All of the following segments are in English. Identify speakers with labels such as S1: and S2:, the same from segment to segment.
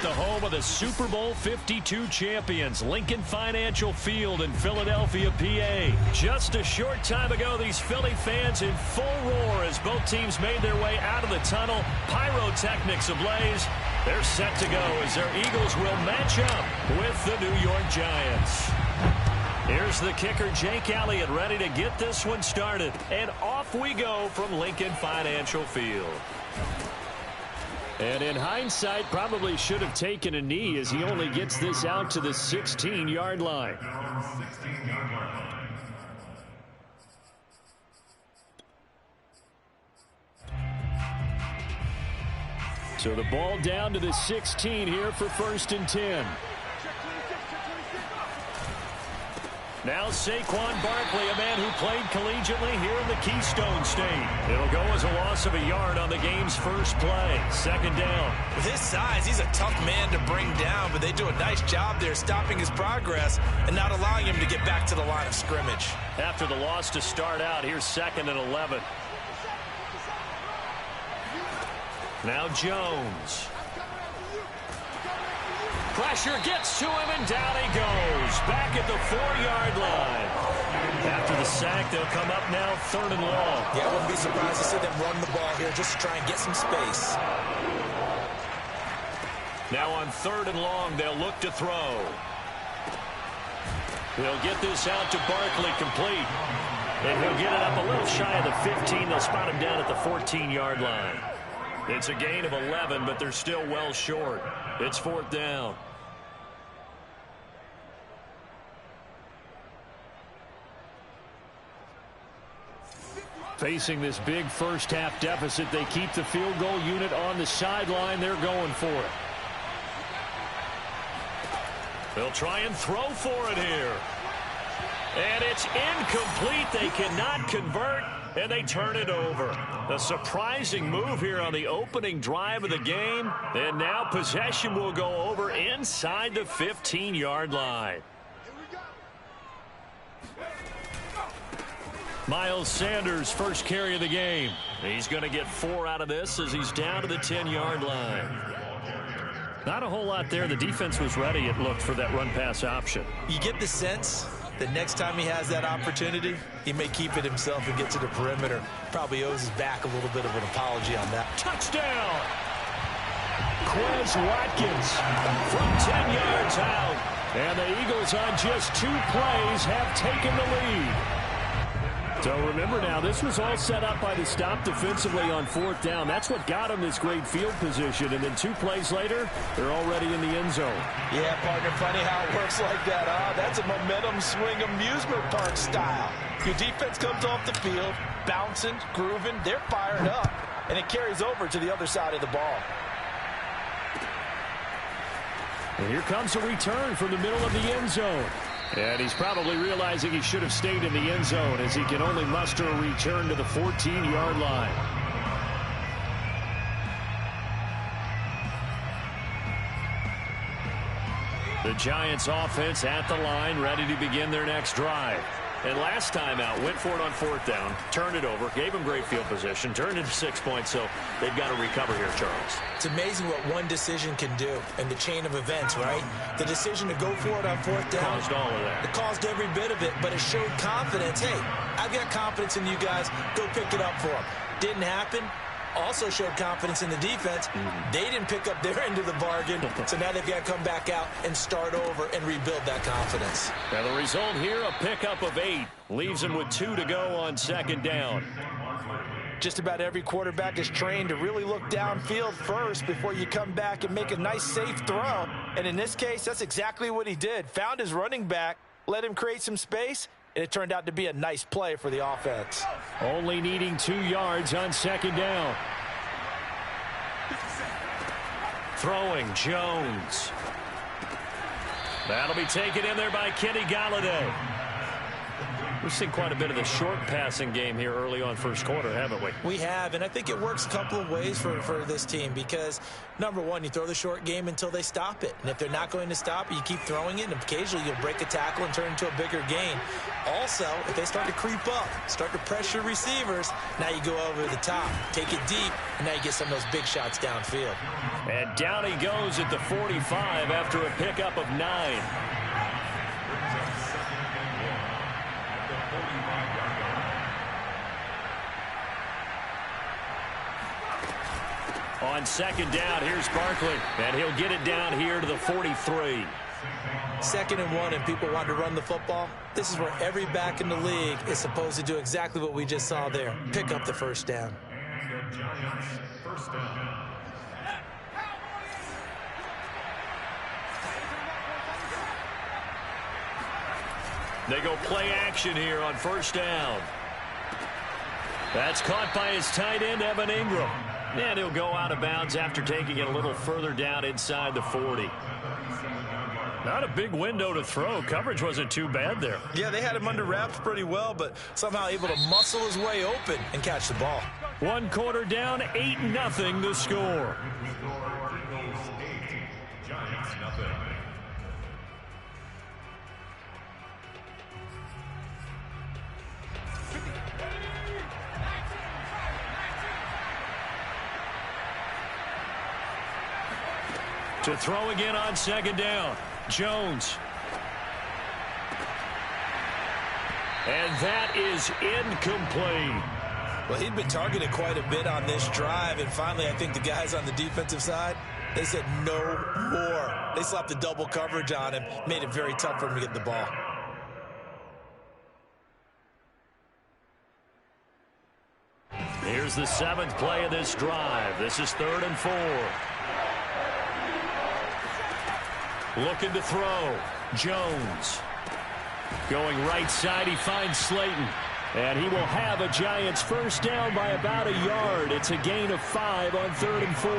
S1: the home of the Super Bowl 52 champions, Lincoln Financial Field in Philadelphia, PA. Just a short time ago, these Philly fans in full roar as both teams made their way out of the tunnel. Pyrotechnics ablaze. They're set to go as their Eagles will match up with the New York Giants. Here's the kicker, Jake Elliott, ready to get this one started. And off we go from Lincoln Financial Field. And in hindsight, probably should have taken a knee as he only gets this out to the 16-yard line. So the ball down to the 16 here for 1st and 10. Now Saquon Barkley, a man who played collegiately here in the Keystone State. It'll go as a loss of a yard on the game's first play. 2nd down.
S2: With his size, he's a tough man to bring down, but they do a nice job there stopping his progress and not allowing him to get back to the line of scrimmage.
S1: After the loss to start out, here's 2nd and 11. Now Jones. Pressure gets to him, and down he goes. Back at the 4-yard line. After the sack, they'll come up now 3rd and long.
S2: Yeah, I wouldn't be surprised to see them run the ball here just to try and get some space.
S1: Now on 3rd and long, they'll look to throw. They'll get this out to Barkley, complete. And he'll get it up a little shy of the 15. They'll spot him down at the 14-yard line. It's a gain of 11, but they're still well short. It's 4th down. Facing this big first-half deficit, they keep the field goal unit on the sideline. They're going for it. They'll try and throw for it here. And it's incomplete. They cannot convert, and they turn it over. A surprising move here on the opening drive of the game. And now possession will go over inside the 15-yard line. Miles Sanders, first carry of the game. He's going to get 4 out of this as he's down to the 10-yard line. Not a whole lot there. The defense was ready, it looked, for that run-pass option.
S2: You get the sense that next time he has that opportunity, he may keep it himself and get to the perimeter. Probably owes his back a little bit of an apology on that.
S1: Touchdown! Quez Watkins from 10 yards out. And the Eagles on just 2 plays have taken the lead. So remember now, this was all set up by the stop defensively on 4th down. That's what got them this great field position. And then 2 plays later, they're already in the end zone.
S2: Yeah, partner, funny how it works like that. That's a momentum swing amusement park style. Your defense comes off the field, bouncing, grooving, they're fired up. And it carries over to the other side of the ball.
S1: And here comes a return from the middle of the end zone. And he's probably realizing he should have stayed in the end zone as he can only muster a return to the 14-yard line. The Giants offense at the line, ready to begin their next drive. And last time out, went for it on 4th down, turned it over, gave them great field position, turned into 6 points, so they've got to recover here, Charles.
S2: It's amazing what one decision can do in the chain of events, right? The decision to go for it on 4th down.
S1: Caused all of that.
S2: It caused every bit of it, but it showed confidence. Hey, I've got confidence in you guys. Go pick it up for them. Didn't happen. Also showed confidence in the defense. They didn't pick up their end of the bargain, so now they've got to come back out and start over and rebuild that confidence.
S1: Now the result here, a pickup of 8. Leaves them with 2 to go on 2nd down.
S2: Just about every quarterback is trained to really look downfield first before you come back and make a nice, safe throw. And in this case, that's exactly what he did. Found his running back, let him create some space, and it turned out to be a nice play for the offense.
S1: Only needing 2 yards on 2nd down. Throwing, Jones. That'll be taken in there by Kenny Galladay. We've seen quite a bit of the short passing game here early on first quarter, haven't we?
S2: We have, and I think it works a couple of ways for this team because, number one, you throw the short game until they stop it. And if they're not going to stop it, you keep throwing it, and occasionally you'll break a tackle and turn it into a bigger gain. Also, if they start to creep up, start to pressure receivers, now you go over the top, take it deep, and now you get some of those big shots downfield.
S1: And down he goes at the 45 after a pickup of 9. On second down, here's Barkley, and he'll get it down here to the 43.
S2: 2nd and 1, and people want to run the football. This is where every back in the league is supposed to do exactly what we just saw there. Pick up the first down.
S1: They go play action here on first down. That's caught by his tight end, Evan Ingram. And he'll go out of bounds after taking it a little further down inside the 40. Not a big window to throw. Coverage wasn't too bad there.
S2: Yeah, they had him under wraps pretty well, but somehow able to muscle his way open and catch the ball.
S1: 1 quarter down, 8-0 the score. To throw again on second down. Jones. And that is incomplete.
S2: Well, he'd been targeted quite a bit on this drive, and finally I think the guys on the defensive side, they said no more. They slapped the double coverage on him, made it very tough for him to get the ball.
S1: Here's the 7th play of this drive. This is 3rd and 4. Looking to throw. Jones. Going right side, he finds Slayton. And he will have a Giants first down by about a yard. It's a gain of 5 on 3rd and 4.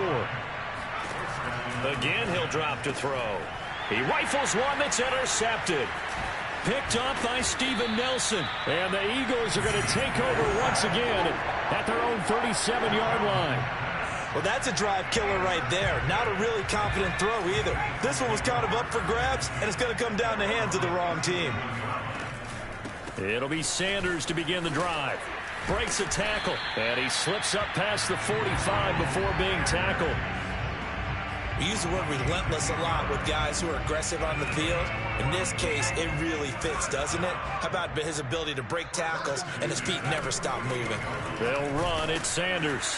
S1: Again, he'll drop to throw. He rifles one that's intercepted. Picked up by Steven Nelson. And the Eagles are going to take over once again at their own 37-yard line.
S2: Well, that's a drive killer right there. Not a really confident throw either. This one was kind of up for grabs, and it's going to come down the hands of the wrong team.
S1: It'll be Sanders to begin the drive. Breaks a tackle, and he slips up past the 45 before being tackled.
S2: We use the word relentless a lot with guys who are aggressive on the field. In this case, it really fits, doesn't it? How about his ability to break tackles, and his feet never stop moving?
S1: They'll run. It's Sanders.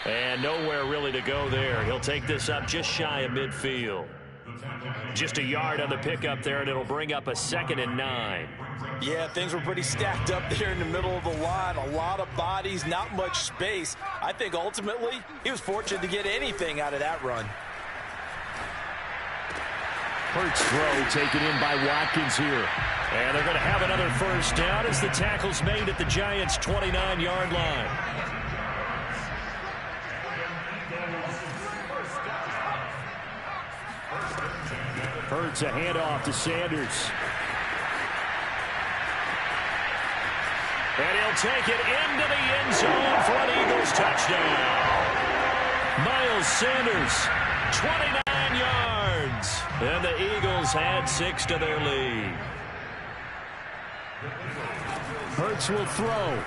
S1: And nowhere really to go there. He'll take this up just shy of midfield. Just a yard on the pickup there, and it'll bring up a 2nd and 9.
S2: Yeah, things were pretty stacked up there in the middle of the line. A lot of bodies, not much space. I think ultimately he was fortunate to get anything out of that run.
S1: Hurts throw taken in by Watkins here. And they're going to have another first down as the tackle's made at the Giants' 29-yard line. Hurts a handoff to Sanders. And he'll take it into the end zone for an Eagles touchdown. Miles Sanders, 29 yards. And the Eagles add 6 to their lead. Hurts will throw.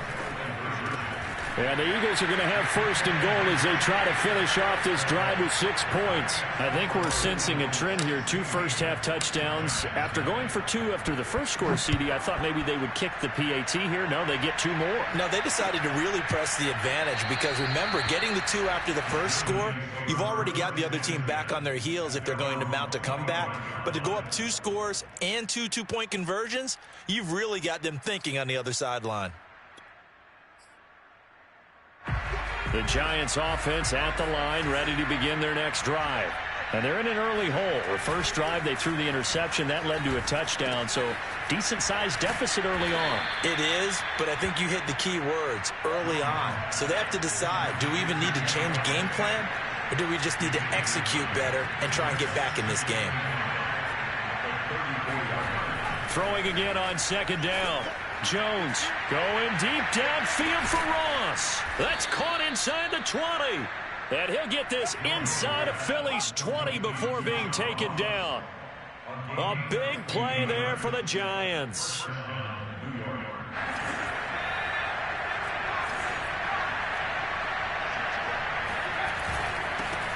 S1: And the Eagles are going to have 1st and goal as they try to finish off this drive with 6 points. I think we're sensing a trend here. 2 first-half touchdowns. After going for 2 after the first score, CD, I thought maybe they would kick the PAT here. No, they get 2 more.
S2: No, they decided to really press the advantage because, remember, getting the 2 after the first score, you've already got the other team back on their heels if they're going to mount a comeback. But to go up 2 scores and 2 two-point conversions, you've really got them thinking on the other sideline.
S1: The Giants offense at the line, ready to begin their next drive. And they're in an early hole. The first drive, they threw the interception. That led to a touchdown, so decent-sized deficit early on.
S2: It is, but I think you hit the key words, early on. So they have to decide, do we even need to change game plan, or do we just need to execute better and try and get back in this game?
S1: Throwing again on second down. Jones going deep downfield for Ross. That's caught inside the 20. And he'll get this inside of Philly's 20 before being taken down. A big play there for the Giants.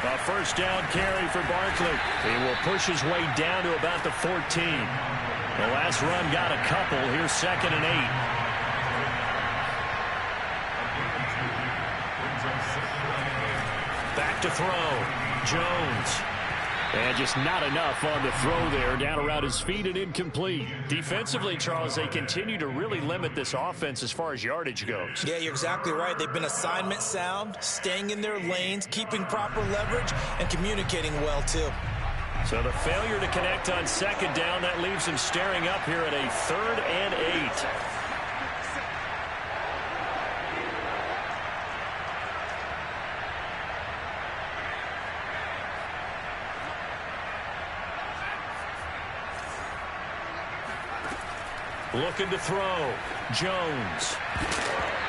S1: A first down carry for Barkley. He will push his way down to about the 14. The last run got a couple. Here's 2nd and 8. Back to throw. Jones. And just not enough on the throw there. Down around his feet and incomplete. Defensively, Charles, they continue to really limit this offense as far as yardage goes.
S2: Yeah, you're exactly right. They've been assignment sound, staying in their lanes, keeping proper leverage, and communicating well, too.
S1: So the failure to connect on 2nd down, that leaves him staring up here at a 3rd and 8. Looking to throw. Jones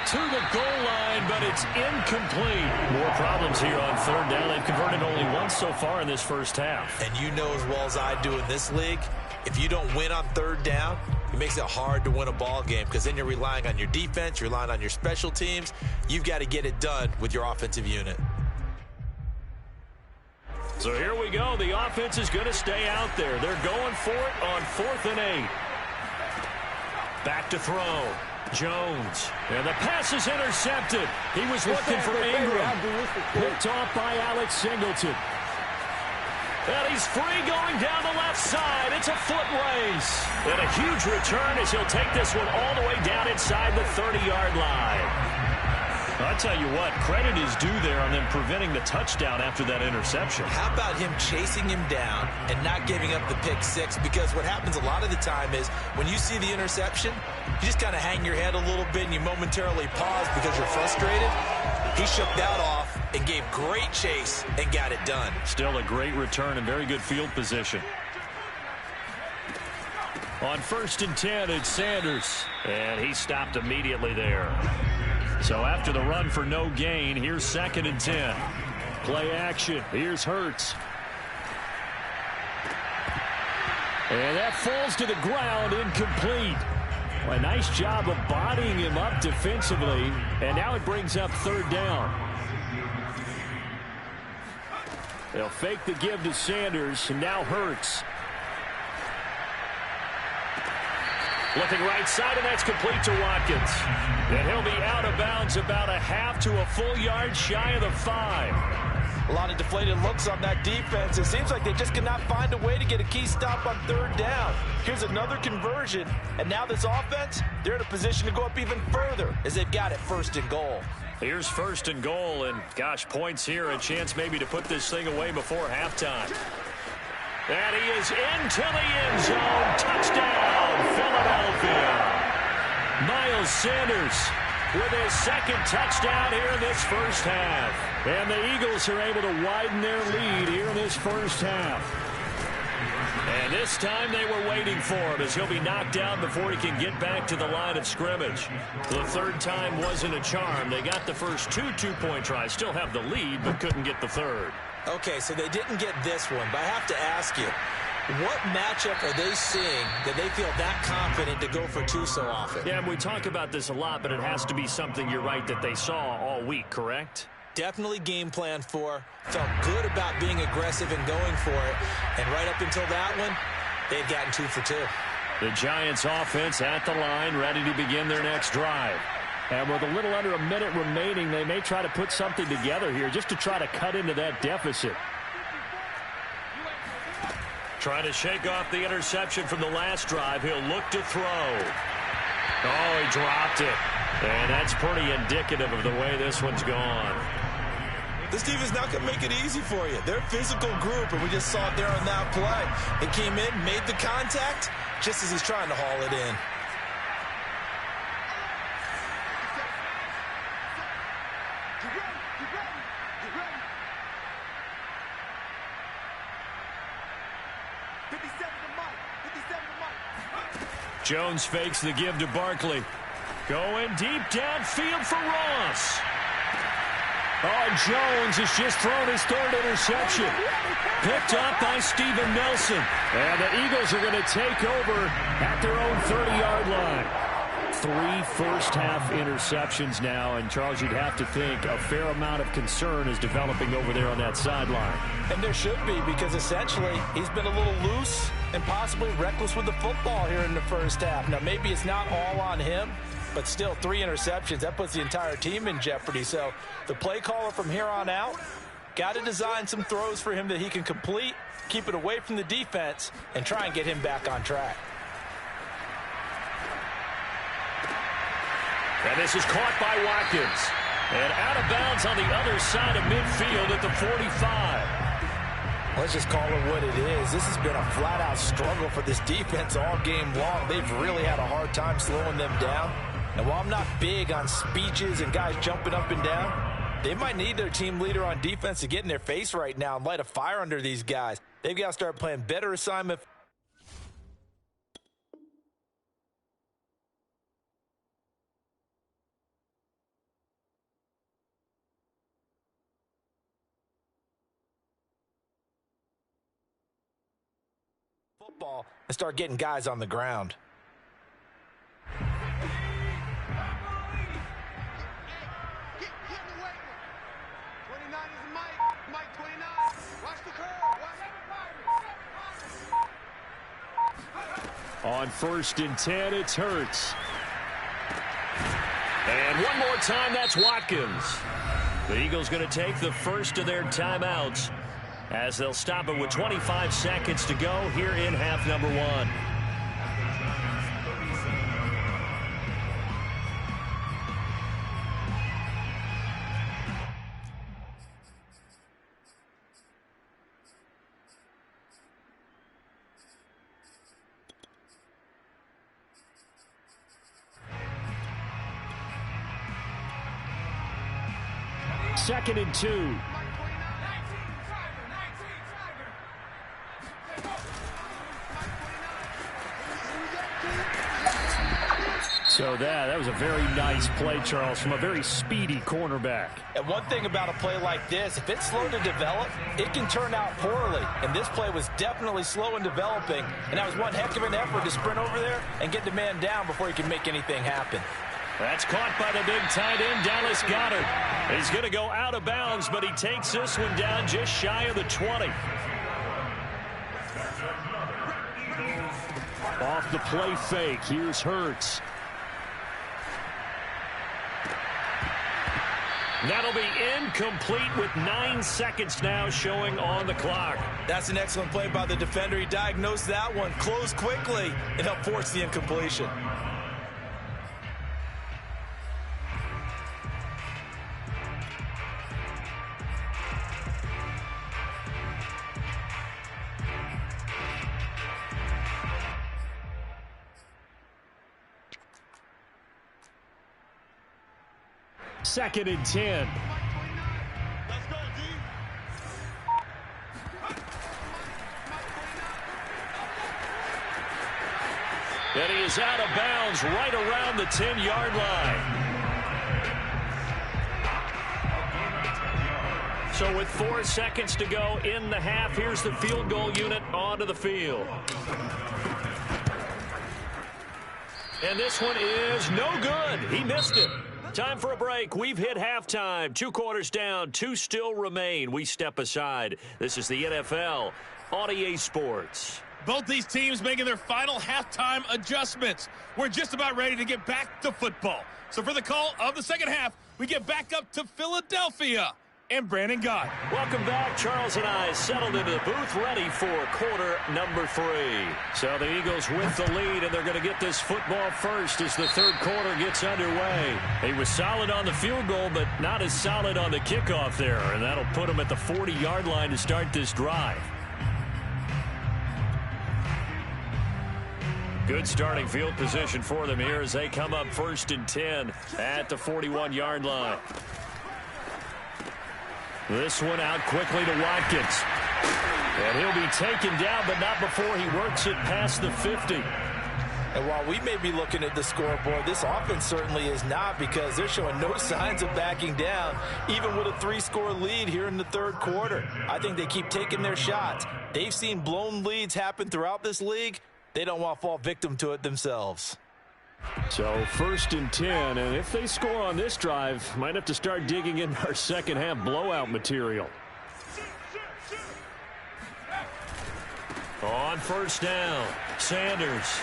S1: to the goal line, but it's incomplete. More problems here on 3rd down. They've converted only once so far in this first half.
S2: And you know as well as I do in this league, if you don't win on 3rd down, it makes it hard to win a ball game because then you're relying on your defense, you're relying on your special teams. You've got to get it done with your offensive unit.
S1: So here we go. The offense is going to stay out there. They're going for it on 4th and 8. Back to throw. Jones. And the pass is intercepted. He was looking for Ingram. Picked off by Alex Singleton. And he's free going down the left side. It's a foot race. And a huge return as he'll take this one all the way down inside the 30-yard line. I'll tell you what, credit is due there on them preventing the touchdown after that interception.
S2: How about him chasing him down and not giving up the pick six? Because what happens a lot of the time is when you see the interception, you just kind of hang your head a little bit and you momentarily pause because you're frustrated. He shook that off and gave great chase and got it done. Still a great return and very good field position. On 1st and 10, it's Sanders. And he stopped immediately there. So after the run for no gain, here's 2nd and 10. Play action. Here's Hurts. And that falls to the ground, incomplete. A nice job of bodying him up defensively. And now it brings up 3rd down. They'll fake the give to Sanders, and now Hurts. Looking right side, and that's complete to Watkins. And he'll be out of bounds about a half to a full yard shy of the 5. A lot of deflated looks on that defense. It seems like they just cannot find a way to get a key stop on 3rd down. Here's another conversion, and now this offense, they're in a position to go up even further as they've got it 1st and goal.
S1: Here's 1st and goal, and gosh, points here, a chance maybe to put this thing away before halftime. And he is into the end zone. Touchdown, Philadelphia. Miles Sanders with his 2nd touchdown here in this first half. And the Eagles are able to widen their lead here in this first half. And this time they were waiting for him as he'll be knocked down before he can get back to the line of scrimmage. The 3rd time wasn't a charm. They got the first 2 two-point tries. Still have the lead, but couldn't get the 3rd.
S2: Okay, so they didn't get this one, but I have to ask you, what matchup are they seeing that they feel that confident to go for 2 so often?
S1: Yeah, we talk about this a lot, but it has to be something, you're right, that they saw all week, correct?
S2: Definitely game plan for, felt good about being aggressive and going for it, and right up until that one, they've gotten 2 for 2.
S1: The Giants offense at the line, ready to begin their next drive. And with a little under a minute remaining, they may try to put something together here just to try to cut into that deficit. Trying to shake off the interception from the last drive. He'll look to throw. Oh, he dropped it. And that's pretty indicative of the way this one's gone.
S2: This team is not going to make it easy for you. They're a physical group, and we just saw it there on that play. They came in, made the contact, just as he's trying to haul it in.
S1: Jones fakes the give to Barkley. Going deep downfield for Ross. Oh, Jones has just thrown his third interception. Picked up by Steven Nelson. And the Eagles are going to take over at their own 30-yard line. 3 first-half interceptions now, and Charles, you'd have to think a fair amount of concern is developing over there on that sideline.
S2: And there should be, because essentially he's been a little loose and possibly reckless with the football here in the first half. Now, maybe it's not all on him, but still 3 interceptions. That puts the entire team in jeopardy. So the play caller from here on out got to design some throws for him that he can complete, keep it away from the defense, and try and get him back on track.
S1: And this is caught by Watkins. And out of bounds on the other side of midfield at the 45.
S2: Let's just call it what it is. This has been a flat-out struggle for this defense all game long. They've really had a hard time slowing them down. And while I'm not big on speeches and guys jumping up and down, they might need their team leader on defense to get in their face right now and light a fire under these guys. They've got to start playing better assignment. Football and start getting guys on the ground.
S1: On 1st and 10, it's Hurts. And one more time, that's Watkins. The Eagles going to take the first of their timeouts as they'll stop it with 25 seconds to go here in half number 1. Second and 2. So that was a very nice play, Charles, from a very speedy cornerback.
S2: And one thing about a play like this, if it's slow to develop, it can turn out poorly. And this play was definitely slow in developing. And that was one heck of an effort to sprint over there and get the man down before he can make anything happen.
S1: That's caught by the big tight end, Dallas Goedert. He's going to go out of bounds, but he takes this one down just shy of the 20. Off the play fake, here's Hurts. That'll be incomplete with 9 seconds now showing on the clock.
S2: That's an excellent play by the defender. He diagnosed that one, closed quickly, and helped force the incompletion.
S1: Second and 10.
S3: Let's go, D.
S1: And he is out of bounds right around the 10-yard line. So with 4 seconds to go in the half, here's the field goal unit onto the field. And this one is no good. He missed it. Time for a break. We've hit halftime. 2 quarters down. 2 still remain. We step aside. This is the NFL on EA Sports.
S3: Both these teams making their final halftime adjustments. We're just about ready to get back to football. So for the call of the second half, we get back up to Philadelphia and Brandon Gott.
S1: Welcome back. Charles and I settled into the booth ready for quarter number 3. So the Eagles with the lead, and they're going to get this football first as the third quarter gets underway. He was solid on the field goal, but not as solid on the kickoff there, and that'll put him at the 40-yard line to start this drive. Good starting field position for them here as they come up 1st and 10 at the 41-yard line. This one out quickly to Watkins. And he'll be taken down, but not before he works it past the 50.
S2: And while we may be looking at the scoreboard, this offense certainly is not, because they're showing no signs of backing down, even with a 3-score lead here in the third quarter. I think they keep taking their shots. They've seen blown leads happen throughout this league. They don't want to fall victim to it themselves.
S1: So 1st and 10, and if they score on this drive, might have to start digging in our second half blowout material. On 1st down, Sanders.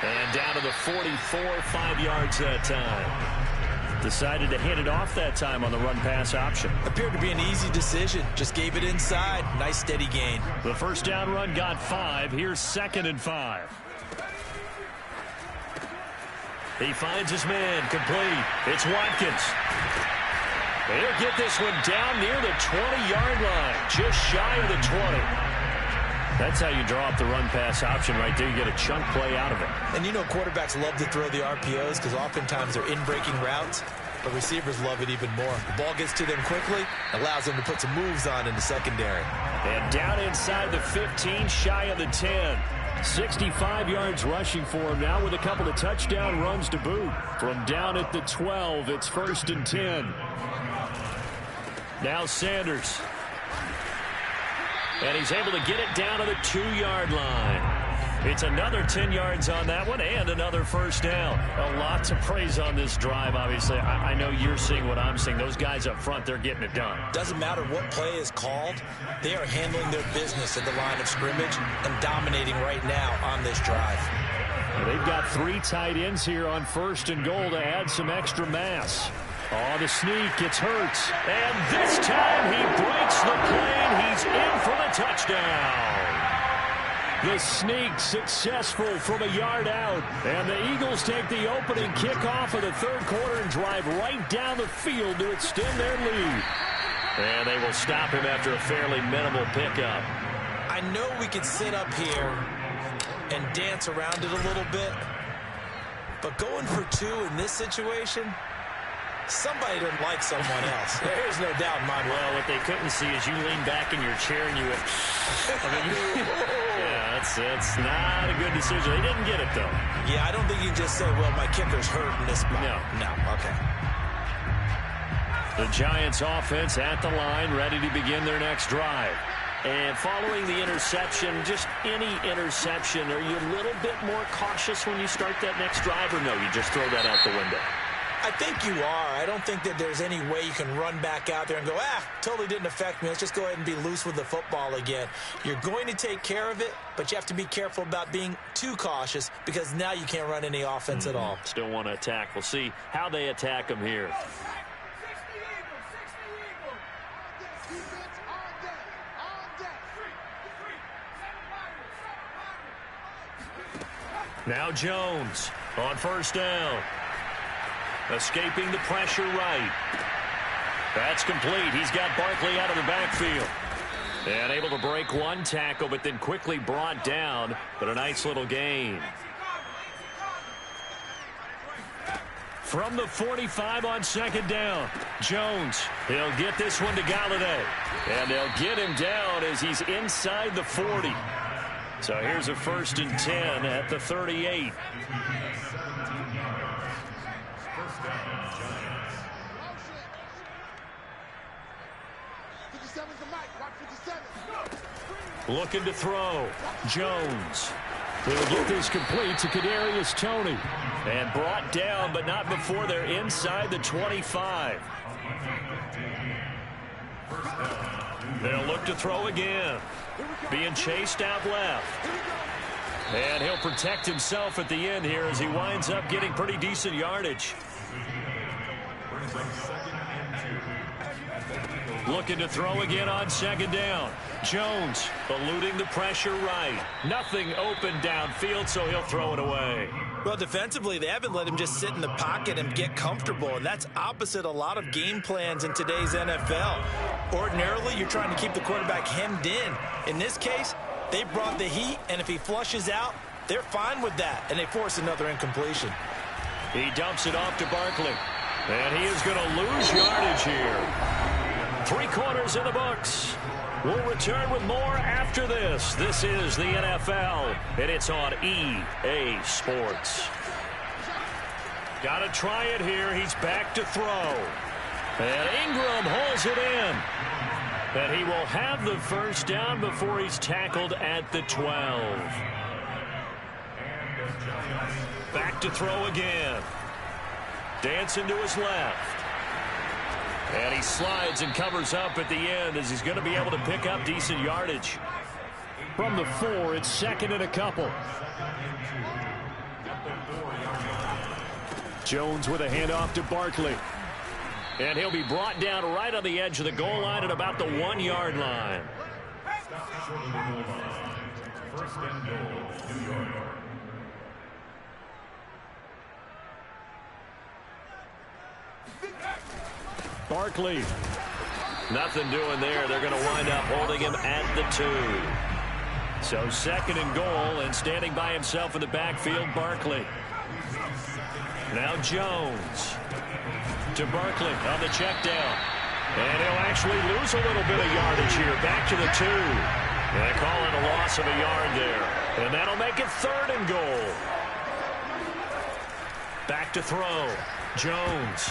S1: And down to the 44, 5 yards that time. Decided to hand it off that time on the run-pass option.
S2: Appeared to be an easy decision. Just gave it inside. Nice steady gain.
S1: The 1st down run got 5. Here's 2nd and 5. He finds his man, complete. It's Watkins. They'll get this one down near the 20-yard line, just shy of the 20. That's how you draw up the run-pass option right there. You get a chunk play out of it.
S2: And you know quarterbacks love to throw the RPOs because oftentimes they're in-breaking routes, but receivers love it even more. The ball gets to them quickly, allows them to put some moves on in the secondary.
S1: And down inside the 15, shy of the 10. 65 yards rushing for him now with a couple of touchdown runs to boot. From down at the 12, it's 1st and 10. Now Sanders. And he's able to get it down to the 2-yard line. It's another 10 yards on that one and another 1st down. A lot to praise on this drive, obviously. I know you're seeing what I'm seeing. Those guys up front, they're getting it done.
S2: Doesn't matter what play is called. They are handling their business at the line of scrimmage and dominating right now on this drive.
S1: They've got 3 tight ends here on 1st and goal to add some extra mass. Oh, the sneak, it's Hurts. And this time he breaks the plane. He's in for the touchdown. The sneak successful from a yard out. And the Eagles take the opening kickoff of the third quarter and drive right down the field to extend their lead. And they will stop him after a fairly minimal pickup.
S2: I know we could sit up here and dance around it a little bit, but going for 2 in this situation, somebody doesn't like someone else. There's no doubt in my mind.
S1: Well, what they couldn't see is you lean back in your chair and you went, yeah, that's not a good decision. They didn't get it, though.
S2: Yeah, I don't think you can just say, well, my kicker's hurt in this spot. No, okay.
S1: The Giants offense at the line, ready to begin their next drive. And following the interception, just any interception, are you a little bit more cautious when you start that next drive, or no, you just throw that out the window?
S2: I think you are. I don't think that there's any way you can run back out there and go, totally didn't affect me. Let's just go ahead and be loose with the football again. You're going to take care of it, but you have to be careful about being too cautious because now you can't run any offense at all.
S1: Still want to attack. We'll see how they attack them here. Now Jones on 1st down. Escaping the pressure right. That's complete. He's got Barkley out of the backfield. And able to break one tackle, but then quickly brought down. But a nice little gain. From the 45 on 2nd down. Jones, he'll get this one to Galladay. And they'll get him down as he's inside the 40. So here's a 1st and 10 at the 38. Looking to throw. Jones. He'll get this complete to Kadarius Toney. And brought down, but not before they're inside the 25. They'll look to throw again. Being chased out left. And he'll protect himself at the end here as he winds up getting pretty decent yardage. Looking to throw again on 2nd down. Jones eluding the pressure right. Nothing open downfield, so he'll throw it away.
S2: Well, defensively, they haven't let him just sit in the pocket and get comfortable, and that's opposite a lot of game plans in today's NFL. Ordinarily, you're trying to keep the quarterback hemmed in. In this case, they brought the heat, and if he flushes out, they're fine with that, and they force another incompletion.
S1: He dumps it off to Barkley, and he is going to lose yardage here. 3 quarters in the books. We'll return with more after this. This is the NFL, and it's on EA Sports. Got to try it here. He's back to throw. And Ingram holds it in. And he will have the first down before he's tackled at the 12. Back to throw again. Dancing to his left. And he slides and covers up at the end as he's going to be able to pick up decent yardage. From the 4, it's second and a couple. Jones with a handoff to Barkley. And he'll be brought down right on the edge of the goal line at about the 1-yard line. First and goal, 2 yards. Barkley. Nothing doing there. They're going to wind up holding him at the 2. So second and goal, and standing by himself in the backfield, Barkley. Now Jones to Barkley on the check down. And he'll actually lose a little bit of yardage here. Back to the 2. And they call it a loss of a yard there. And that'll make it third and goal. Back to throw. Jones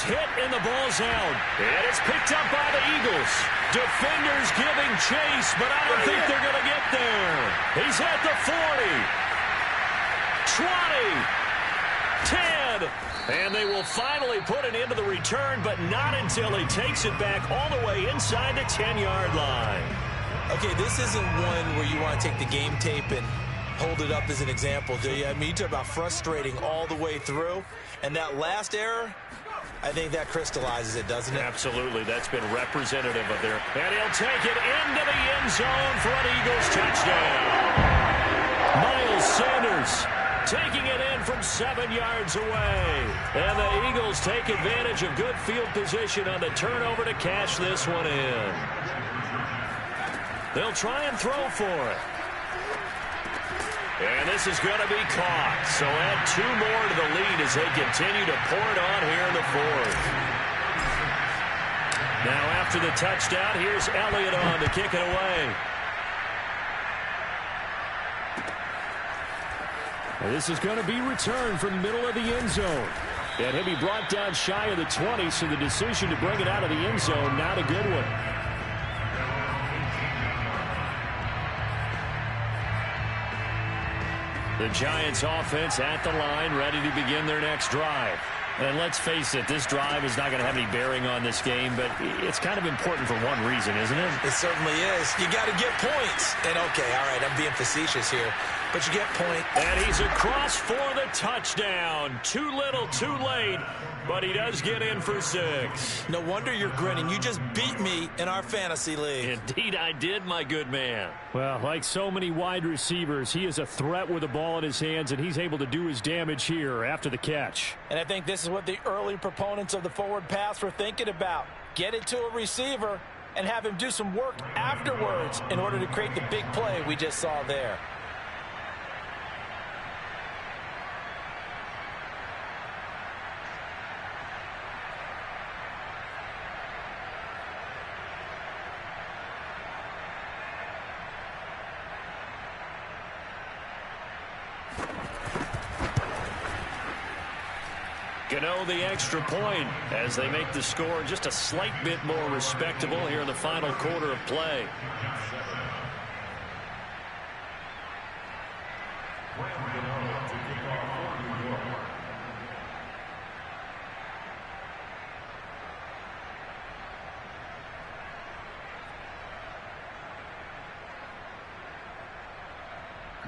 S1: hit and the ball's out. And it's picked up by the Eagles. Defenders giving chase, but I don't think they're going to get there. He's at the 40, 20, 10. And they will finally put an end to the return, but not until he takes it back all the way inside the 10-yard line.
S2: Okay, this isn't one where you want to take the game tape and hold it up as an example, do you? I mean, you talk about frustrating all the way through. And that last error, I think that crystallizes it, doesn't it?
S1: Absolutely. That's been representative of their... And he'll take it into the end zone for an Eagles touchdown. Miles Sanders taking it in from 7 yards away. And the Eagles take advantage of good field position on the turnover to cash this one in. They'll try and throw for it. And this is going to be caught. So add 2 more to the lead as they continue to pour it on here in the 4th. Now after the touchdown, here's Elliott on to kick it away. And this is going to be returned from the middle of the end zone. And he'll be brought down shy of the 20, so the decision to bring it out of the end zone, not a good one. The Giants offense at the line, ready to begin their next drive. And let's face it, this drive is not going to have any bearing on this game, but it's kind of important for one reason, isn't it?
S2: It certainly is. You got to get points. And okay, all right, I'm being facetious here, but you get point.
S1: And he's across for the touchdown. Too little, too late, but he does get in for 6.
S2: No wonder you're grinning. You just beat me in our fantasy league.
S1: Indeed I did, my good man.
S4: Well, like so many wide receivers, he is a threat with the ball in his hands, and he's able to do his damage here after the catch.
S2: And I think this is what the early proponents of the forward pass were thinking about. Get it to a receiver and have him do some work afterwards in order to create the big play we just saw there.
S1: Gano the extra point as they make the score just a slight bit more respectable here in the final quarter of play.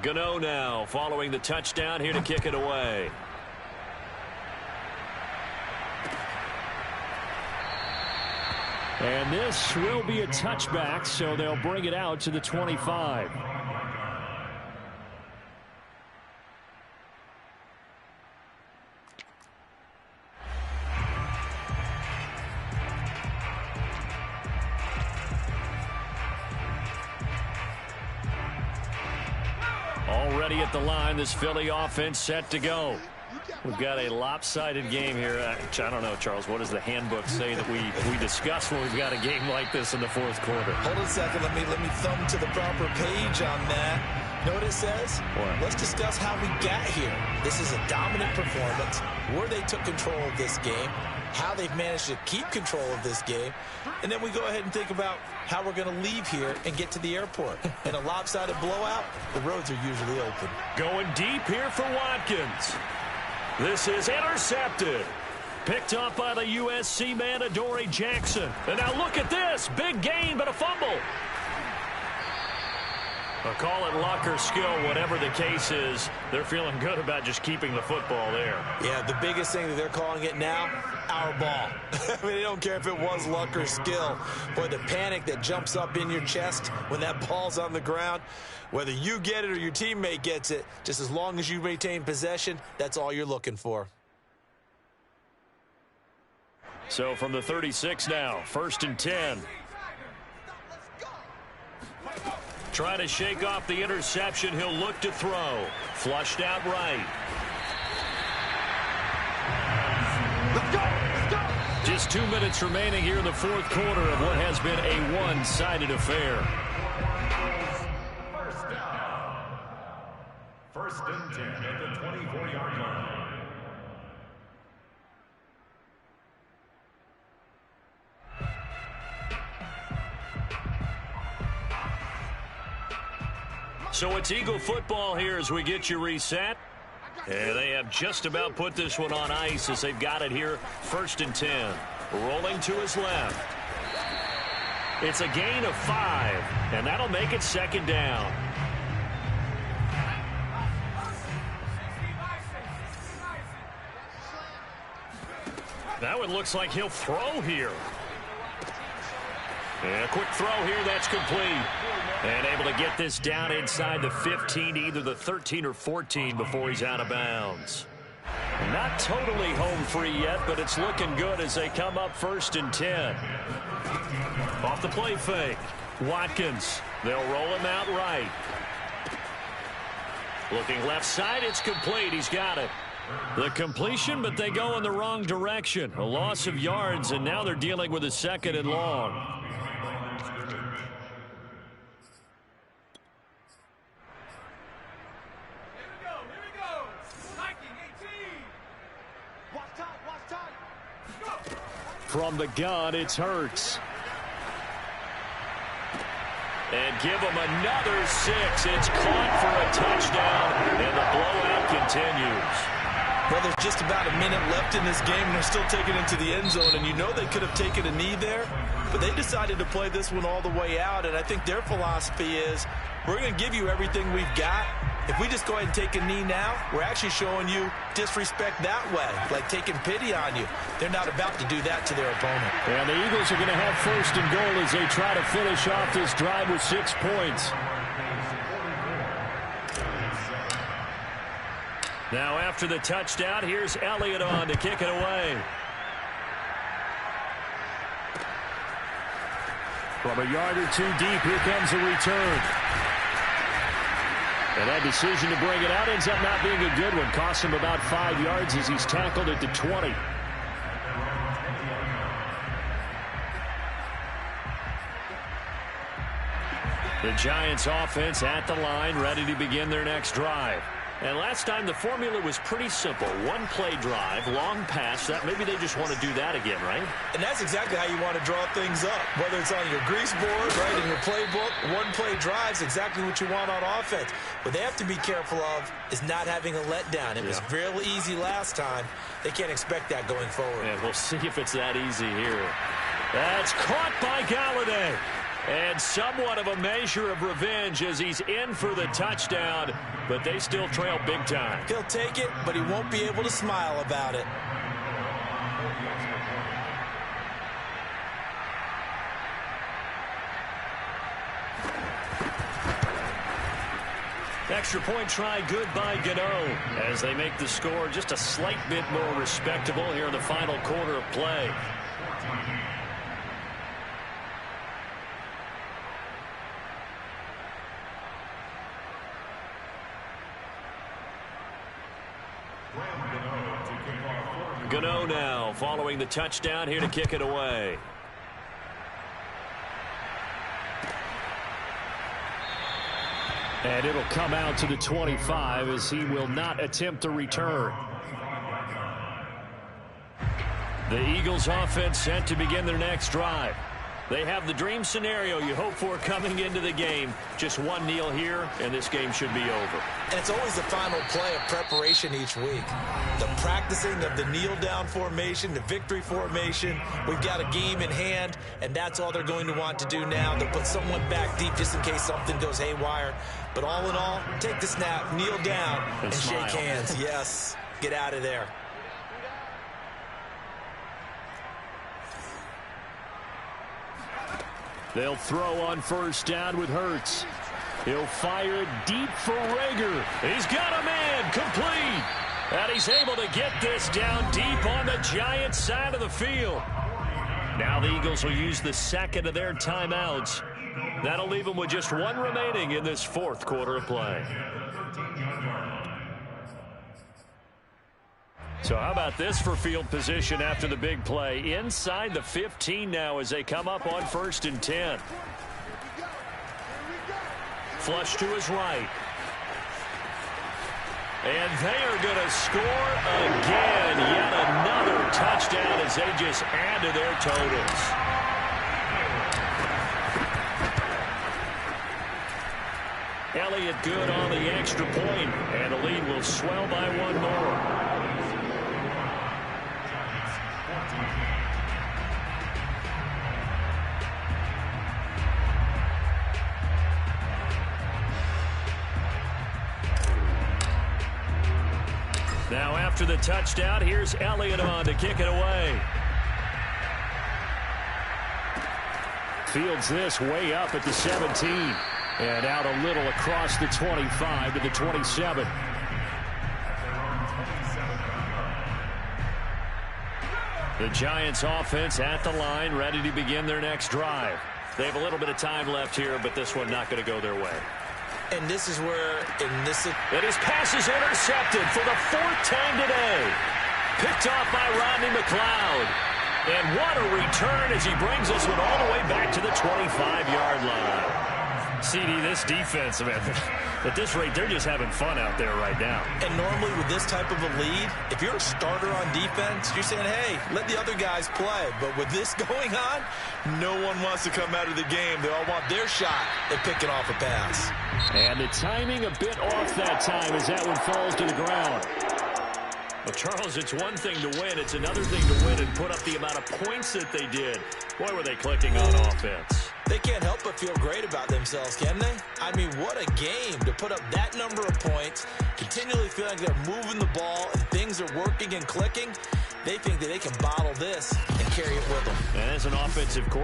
S1: Gano now following the touchdown here to kick it away.
S4: And this will be a touchback, so they'll bring it out to the 25.
S1: Already at the line, this Philly offense set to go. We've got a lopsided game here. I don't know, Charles. What does the handbook say that we discuss when we've got a game like this in the fourth quarter?
S2: Hold on a second. Let me thumb to the proper page on that. You know what it says?
S1: What?
S2: Let's discuss how we got here. This is a dominant performance, where they took control of this game, how they've managed to keep control of this game, and then we go ahead and think about how we're going to leave here and get to the airport. In a lopsided blowout, the roads are usually open.
S1: Going deep here for Watkins. This is intercepted. Picked up by the USC man, Adoree Jackson. And now look at this. Big gain, but a fumble. I'll call it luck or skill, whatever the case is. They're feeling good about just keeping the football there.
S2: Yeah, the biggest thing that they're calling it now, our ball. I mean, they don't care if it was luck or skill. Boy, the panic that jumps up in your chest when that ball's on the ground, whether you get it or your teammate gets it, just as long as you maintain possession, that's all you're looking for.
S1: So from the 36 now, 1st and 10. Trying to shake off the interception. He'll look to throw. Flushed out right.
S5: Let's go! Let's go!
S1: Just 2 minutes remaining here in the fourth quarter of what has been a one-sided affair.
S5: First down. 1st and 10 at the 24-yard line.
S1: So it's Eagle football here as we get you reset. And they have just about put this one on ice as they've got it here. 1st and 10. Rolling to his left. It's a gain of 5, and that'll make it 2nd down. Now it looks like he'll throw here. And a quick throw here, that's complete. And able to get this down inside the 15, either the 13 or 14 before he's out of bounds. Not totally home free yet, but it's looking good as they come up 1st and 10. Off the play fake. Watkins. They'll roll him out right. Looking left side, it's complete. He's got it. The completion, but they go in the wrong direction. A loss of yards, and now they're dealing with a 2nd and long. From the gun, it's Hurts. And give him another 6. It's caught for a touchdown, and the blowout continues.
S2: Well, there's just about a minute left in this game, and they're still taking it to the end zone. And you know they could have taken a knee there, but they decided to play this one all the way out. And I think their philosophy is, we're going to give you everything we've got. If we just go ahead and take a knee now, we're actually showing you disrespect that way, like taking pity on you. They're not about to do that to their opponent.
S1: And the Eagles are going to have 1st and goal as they try to finish off this drive with 6 points. Now after the touchdown, here's Elliott on to kick it away. From a yard or 2 deep, here comes a return. And that decision to bring it out ends up not being a good one. Costs him about 5 yards as he's tackled at the 20. The Giants offense at the line, ready to begin their next drive. And last time the formula was pretty simple. 1-play drive, long pass. That maybe they just want to do that again, right?
S2: And that's exactly how you want to draw things up. Whether it's on your grease board, right, in your playbook, 1-play drive's exactly what you want on offense. What they have to be careful of is not having a letdown. It was real easy last time. They can't expect that going forward.
S1: And we'll see if it's that easy here. That's caught by Galladay. And somewhat of a measure of revenge as he's in for the touchdown, but they still trail big time.
S2: He'll take it, but he won't be able to smile about it.
S1: Extra point try good by Gano as they make the score just a slight bit more respectable here in the final quarter of play. Gano now following the touchdown here to kick it away.
S4: And it'll come out to the 25 as he will not attempt to return.
S1: The Eagles offense set to begin their next drive. They have the dream scenario you hope for coming into the game. Just one kneel here, and this game should be over.
S2: And it's always the final play of preparation each week. The practicing of the kneel-down formation, the victory formation. We've got a game in hand, and that's all they're going to want to do now. They'll put someone back deep just in case something goes haywire. But all in all, take the snap, kneel down, and shake hands. Yes, get out of there.
S4: They'll throw on first down with Hurts. He'll fire it deep for Rager.
S1: He's got a man, complete. And he's able to get this down deep on the Giants' side of the field. Now the Eagles will use the second of their timeouts. That'll leave them with just one remaining in this fourth quarter of play. So how about this for field position after the big play? Inside the 15 now as they come up on 1st and 10. Flush to his right. And they are going to score again. Yet another touchdown as they just add to their totals. Elliott good on the extra point, and the lead will swell by one more. Now after the touchdown, here's Elliott on to kick it away.
S4: Fields this way up at the 17. And out a little across the 25 to the 27.
S1: The Giants offense at the line, ready to begin their next drive. They have a little bit of time left here, but this one not going to go their way.
S2: And this is where,
S1: And his pass is intercepted for the 4th time today. Picked off by Rodney McLeod. And what a return as he brings this one all the way back to the 25-yard line. CD, this defense, man, at this rate, they're just having fun out there right now.
S2: And normally with this type of a lead, if you're a starter on defense, you're saying, hey, let the other guys play. But with this going on, no one wants to come out of the game. They all want their shot at picking off a pass.
S4: And the timing a bit off that time as that one falls to the ground.
S1: Well, Charles, it's one thing to win. It's another thing to win and put up the amount of points that they did. Boy, were they clicking on offense.
S2: They can't help but feel great about themselves, can they? I mean, what a game to put up that number of points, continually feeling like they're moving the ball and things are working and clicking. They think that they can bottle this and carry it with them.
S1: And as an offensive coordinator,